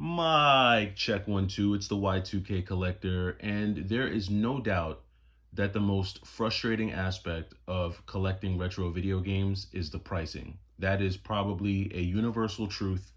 Mic check 1 2. It's the Y2K collector, and there is no doubt that the most frustrating aspect of collecting retro video games is the pricing. That is probably a universal truth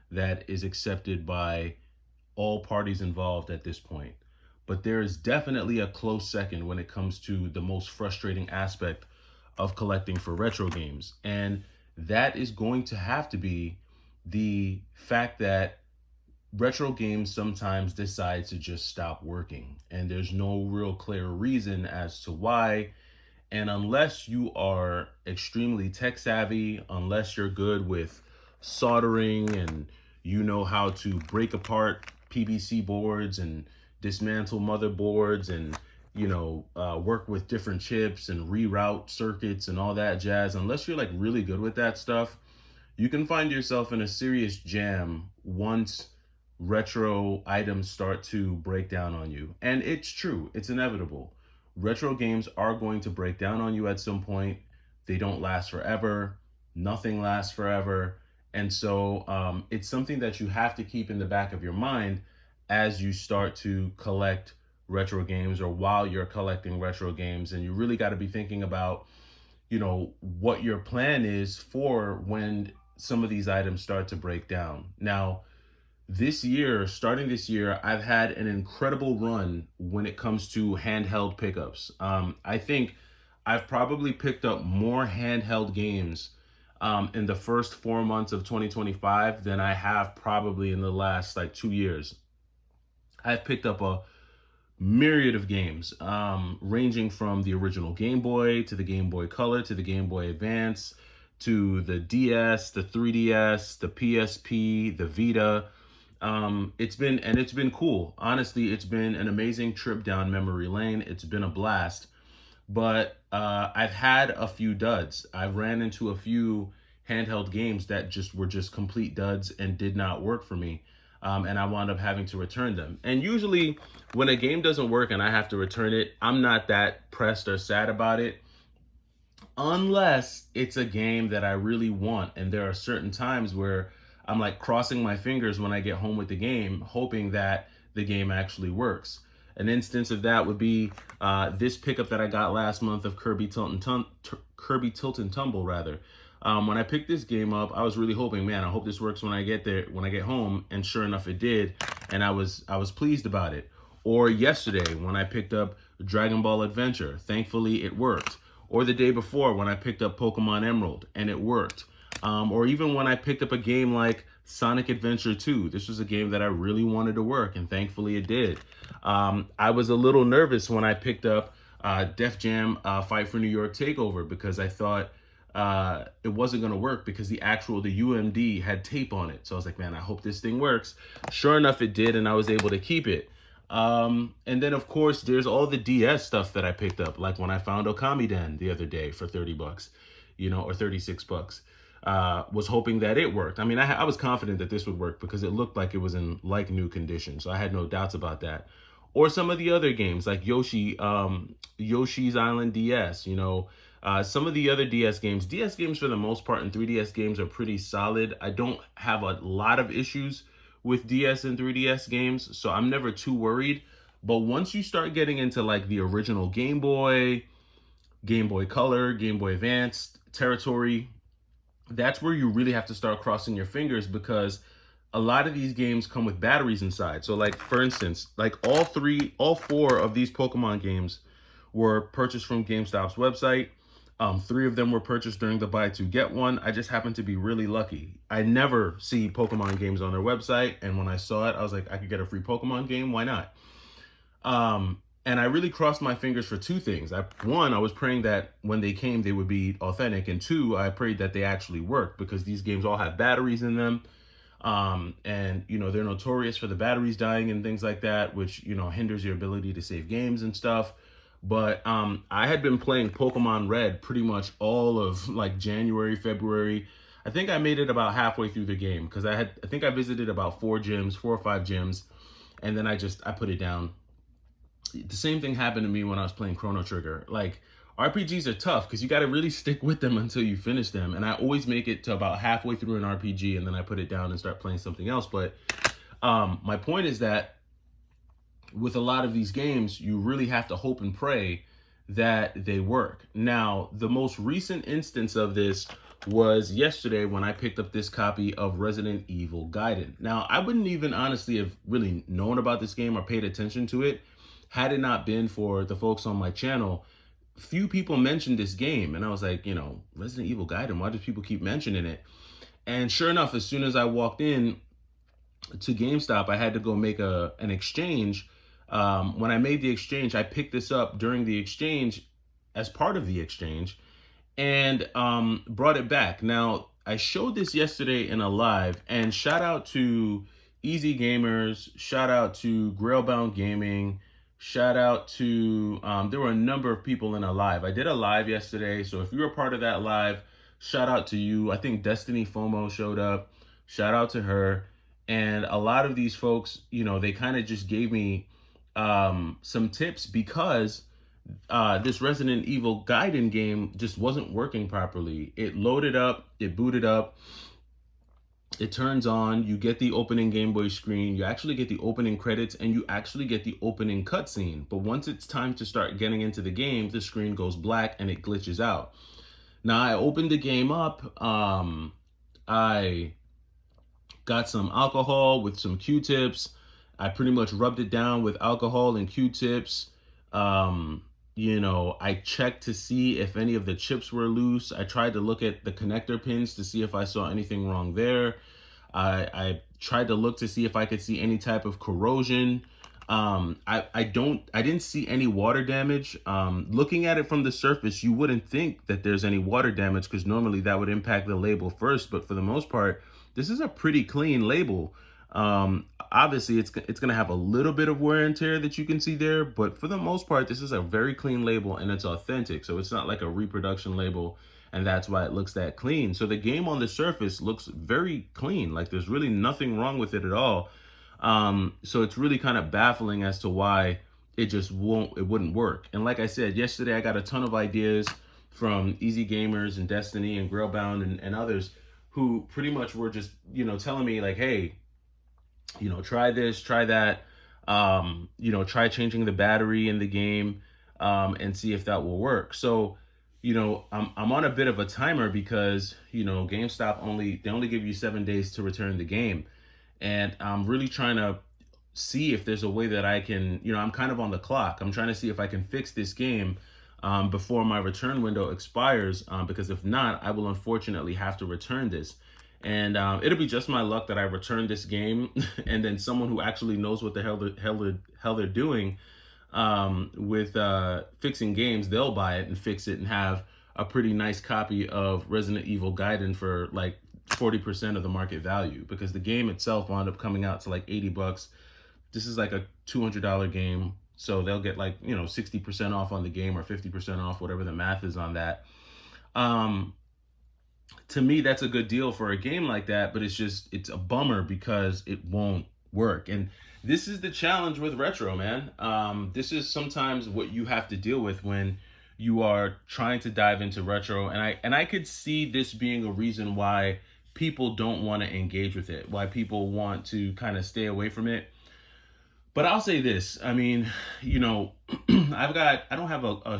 that is accepted by all parties involved at this point. But there is definitely a close second when it comes to the most frustrating aspect of collecting for retro games. And that is going to have to be the fact that retro games sometimes decide to just stop working, and there's no real clear reason as to why. And unless you are extremely tech savvy, unless you're good with soldering and you know how to break apart PVC boards and dismantle motherboards and work with different chips and reroute circuits and all that jazz, unless you're like really good with that stuff, you can find yourself in a serious jam once retro items start to break down on you. And it's true, it's inevitable. Retro games are going to break down on you at some point. They don't last forever. Nothing lasts forever. And so it's something that you have to keep in the back of your mind as you start to collect retro games, or while you're collecting retro games. And you really got to be thinking about what your plan is for when some of these items start to break down. Now, starting this year, I've had an incredible run when it comes to handheld pickups. I think I've probably picked up more handheld games in the first 4 months of 2025 than I have probably in the last like 2 years. I've picked up a myriad of games, ranging from the original Game Boy to the Game Boy Color to the Game Boy Advance to the DS, the 3DS, the PSP, the Vita. It's been cool. Honestly, it's been an amazing trip down memory lane. It's been a blast. But I've had a few duds. I've ran into a few handheld games that just were just complete duds and did not work for me. And I wound up having to return them. And usually, when a game doesn't work and I have to return it, I'm not that pressed or sad about it, unless it's a game that I really want. And there are certain times where I'm like crossing my fingers when I get home with the game, hoping that the game actually works. An instance of that would be this pickup that I got last month of Kirby Tilt and Tumble rather. When I picked this game up, I was really hoping, man, I hope this works when I get there, when I get home, and sure enough, it did, and I was pleased about it. Or yesterday when I picked up Dragon Ball Adventure, thankfully it worked. Or the day before when I picked up Pokemon Emerald and it worked. Or even when I picked up a game like Sonic Adventure 2. This was a game that I really wanted to work, and thankfully it did. I was a little nervous when I picked up Def Jam Fight for New York Takeover, because I thought it wasn't going to work because the UMD had tape on it. So I was like, man, I hope this thing works. Sure enough, it did, and I was able to keep it. And then of course there's all the DS stuff that I picked up, like when I found Okamiden the other day for $30, or $36. Was hoping that it worked. I mean, I was confident that this would work because it looked like it was in like new condition, so I had no doubts about that. Or some of the other games like Yoshi's Island DS. Some of the other DS games for the most part, and 3DS games are pretty solid. I don't have a lot of issues with DS and 3DS games, so I'm never too worried. But once you start getting into like the original Game Boy, Game Boy Color, Game Boy Advance territory, that's where you really have to start crossing your fingers, because a lot of these games come with batteries inside. So like, for instance, like all four of these Pokemon games were purchased from GameStop's website. Three of them were purchased during the buy two get one. I just happened to be really lucky. I never see Pokemon games on their website, and when I saw it, I was like, I could get a free Pokemon game. Why not? And I really crossed my fingers for two things. One, I was praying that when they came, they would be authentic. And two, I prayed that they actually worked, because these games all have batteries in them. And, they're notorious for the batteries dying and things like that, which, hinders your ability to save games and stuff. But I had been playing Pokemon Red pretty much all of like January, February. I think I made it about halfway through the game, because I think I visited about 4 or 5 gyms. And then I put it down. The same thing happened to me when I was playing Chrono Trigger. Like, RPGs are tough because you got to really stick with them until you finish them. And I always make it to about halfway through an RPG, and then I put it down and start playing something else. But My point is that with a lot of these games, you really have to hope and pray that they work. Now, the most recent instance of this was yesterday when I picked up this copy of Resident Evil Gaiden. Now, I wouldn't even honestly have really known about this game or paid attention to it had it not been for the folks on my channel. Few people mentioned this game, and I was like, Resident Evil Gaiden, why do people keep mentioning it? And sure enough, as soon as I walked in to GameStop, I had to go make an exchange. When I made the exchange, I picked this up during the exchange as part of the exchange, and brought it back. Now, I showed this yesterday in a live, and shout out to Easy Gamers, shout out to Grailbound Gaming, shout out to, there were a number of people in a live. I did a live yesterday, so if you were part of that live, shout out to you. I think Destiny FOMO showed up. Shout out to her. And a lot of these folks, they kind of just gave me some tips because this Resident Evil Gaiden game just wasn't working properly. It loaded up, it booted up, it turns on, you get the opening Game Boy screen, you actually get the opening credits, and you actually get the opening cutscene. But once it's time to start getting into the game, the screen goes black and it glitches out. Now, I opened the game up. I got some alcohol with some Q-tips. I pretty much rubbed it down with alcohol and Q-tips. I checked to see if any of the chips were loose. I tried to look at the connector pins to see if I saw anything wrong there. I tried to look to see if I could see any type of corrosion. I didn't see any water damage. Looking at it from the surface, you wouldn't think that there's any water damage because normally that would impact the label first. But for the most part, this is a pretty clean label. Obviously, it's going to have a little bit of wear and tear that you can see there, but for the most part, this is a very clean label and it's authentic. So it's not like a reproduction label, and that's why it looks that clean. So the game on the surface looks very clean. Like there's really nothing wrong with it at all. So it's really kind of baffling as to why it wouldn't work. And like I said, yesterday I got a ton of ideas from Easy Gamers and Destiny and Grailbound and others who pretty much were just, telling me like, hey, try this, try that, try changing the battery in the game, and see if that will work. So, I'm on a bit of a timer because, GameStop they only give you 7 days to return the game. And I'm really trying to see if there's a way that I can, I'm kind of on the clock. I'm trying to see if I can fix this game before my return window expires, because if not, I will unfortunately have to return this. And it'll be just my luck that I return this game and then someone who actually knows what the hell they're doing with fixing games, they'll buy it and fix it and have a pretty nice copy of Resident Evil Gaiden for like 40% of the market value, because the game itself wound up coming out to like $80. This is like a $200 game. So they'll get like, 60% off on the game or 50% off, whatever the math is on that. To me, that's a good deal for a game like that, but it's a bummer because it won't work. And this is the challenge with retro, man. This is sometimes what you have to deal with when you are trying to dive into retro. And I could see this being a reason why people don't want to engage with it, why people want to kind of stay away from it. But I'll say this, I mean, I don't have a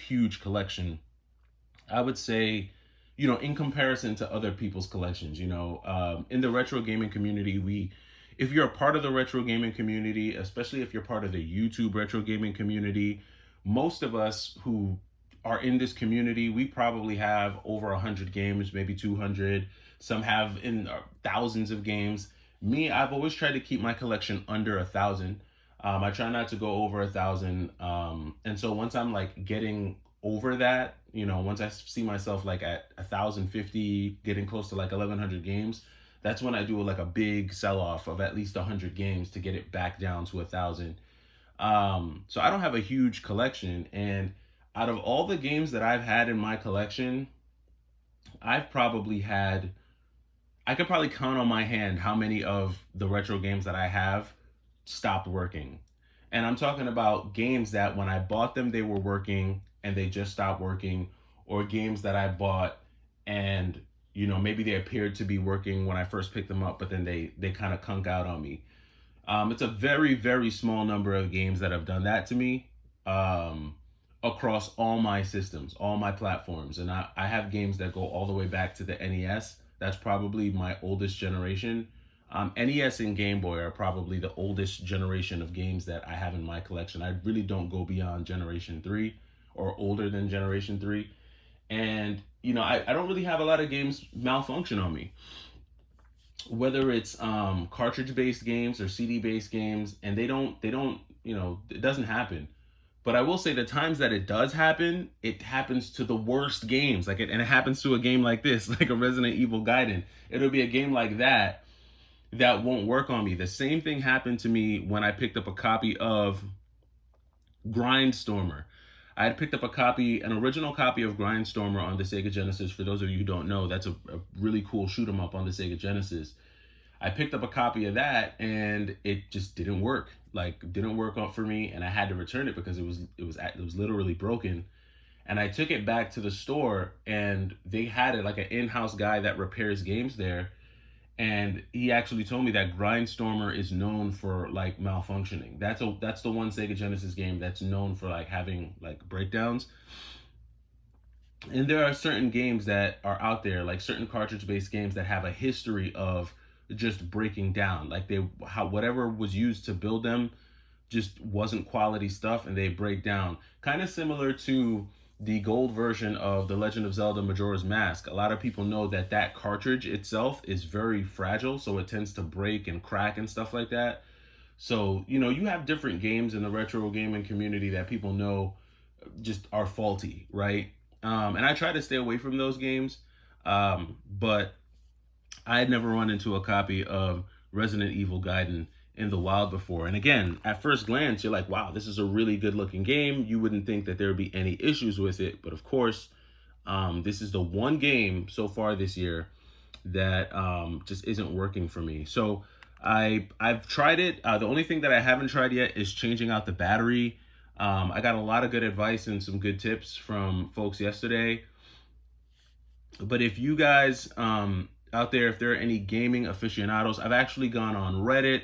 huge collection. I would say, in comparison to other people's collections, in the retro gaming community, if you're a part of the retro gaming community, especially if you're part of the YouTube retro gaming community, most of us who are in this community, we probably have over 100 games, maybe 200. Some have in thousands of games. Me, I've always tried to keep my collection under 1,000. I try not to go over 1,000. And so once I'm like getting over that, once I see myself like at 1,050, getting close to like 1,100 games, that's when I do like a big sell off of at least 100 games to get it back down to 1,000. So I don't have a huge collection, and out of all the games that I've had in my collection, I could probably count on my hand how many of the retro games that I have stopped working. And I'm talking about games that when I bought them, they were working and they just stopped working, or games that I bought and, You know, maybe they appeared to be working when I first picked them up, but then they kind of kunk out on me. It's a very, very small number of games that have done that to me, um, across all my systems, all my platforms. And I have games that go all the way back to the NES. That's probably my oldest generation. NES and Game Boy are probably the oldest generation of games that I have in my collection. I really don't go beyond Generation 3 or older than Generation 3. And, you know, I don't really have a lot of games malfunction on me, whether it's cartridge based games or CD based games, and they don't, you know, it doesn't happen. But I will say the times that it does happen, it happens to the worst games. And it happens to a game like this, like a Resident Evil Gaiden. It'll be a game like that that won't work on me. The same thing happened to me when I picked up a copy of Grindstormer. I had picked up an original copy of Grindstormer on the Sega Genesis. For those of you who don't know, that's a really cool shoot 'em up on the Sega Genesis. I picked up a copy of that and it just didn't work. Like, didn't work out for me, and I had to return it because it was literally broken. And I took it back to the store, and they had it, like an in-house guy that repairs games there, and he actually told me that Grindstormer is known for like malfunctioning. That's the one Sega Genesis game that's known for like having like breakdowns. And there are certain games that are out there, like certain cartridge-based games that have a history of just breaking down. Like whatever was used to build them just wasn't quality stuff, and they break down. Kind of similar to the gold version of The Legend of Zelda Majora's Mask. A lot of people know that that cartridge itself is very fragile, so it tends to break and crack and stuff like that. So, you know, you have different games in the retro gaming community that people know just are faulty, right? And I try to stay away from those games, but I had never run into a copy of Resident Evil Gaiden in the wild before. And again, at first glance, you're like, wow, this is a really good looking game. You wouldn't think that there would be any issues with it. But of course, this is the one game so far this year that just isn't working for me. So I've tried it. The only thing that I haven't tried yet is changing out the battery. I got a lot of good advice and some good tips from folks yesterday. But if you guys out there, if there are any gaming aficionados, I've actually gone on Reddit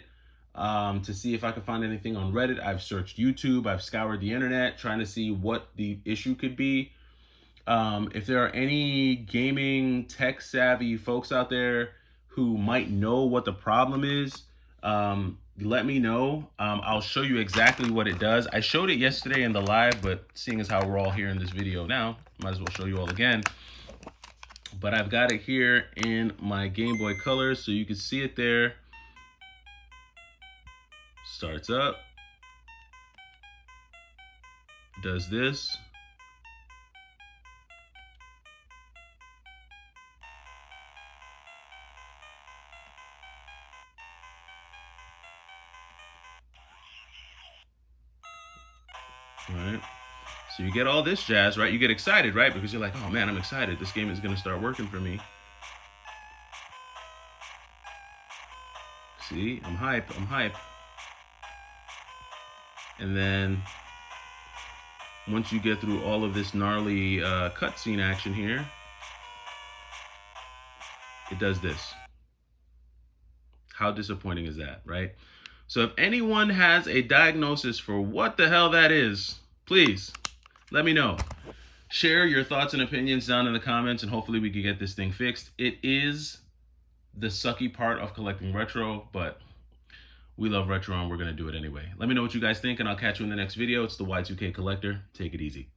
to see if I could find anything on Reddit. I've searched YouTube. I've scoured the internet trying to see what the issue could be. If there are any gaming tech savvy folks out there who might know what the problem is, let me know. I'll show you exactly what it does. I showed it yesterday in the live, but seeing as how we're all here in this video now, might as well show you all again. But I've got it here in my Game Boy Color, so you can see it there. Starts up. Does this. All right. So you get all this jazz, right? You get excited, right? Because you're like, oh man, I'm excited. This game is going to start working for me. See, I'm hype. I'm hype. And then once you get through all of this gnarly cutscene action here, it does this. How disappointing is that, right? So if anyone has a diagnosis for what the hell that is, please let me know. Share your thoughts and opinions down in the comments, and hopefully we can get this thing fixed. It is the sucky part of collecting retro, but we love retro and we're going to do it anyway. Let me know what you guys think, and I'll catch you in the next video. It's the Y2K Collector. Take it easy.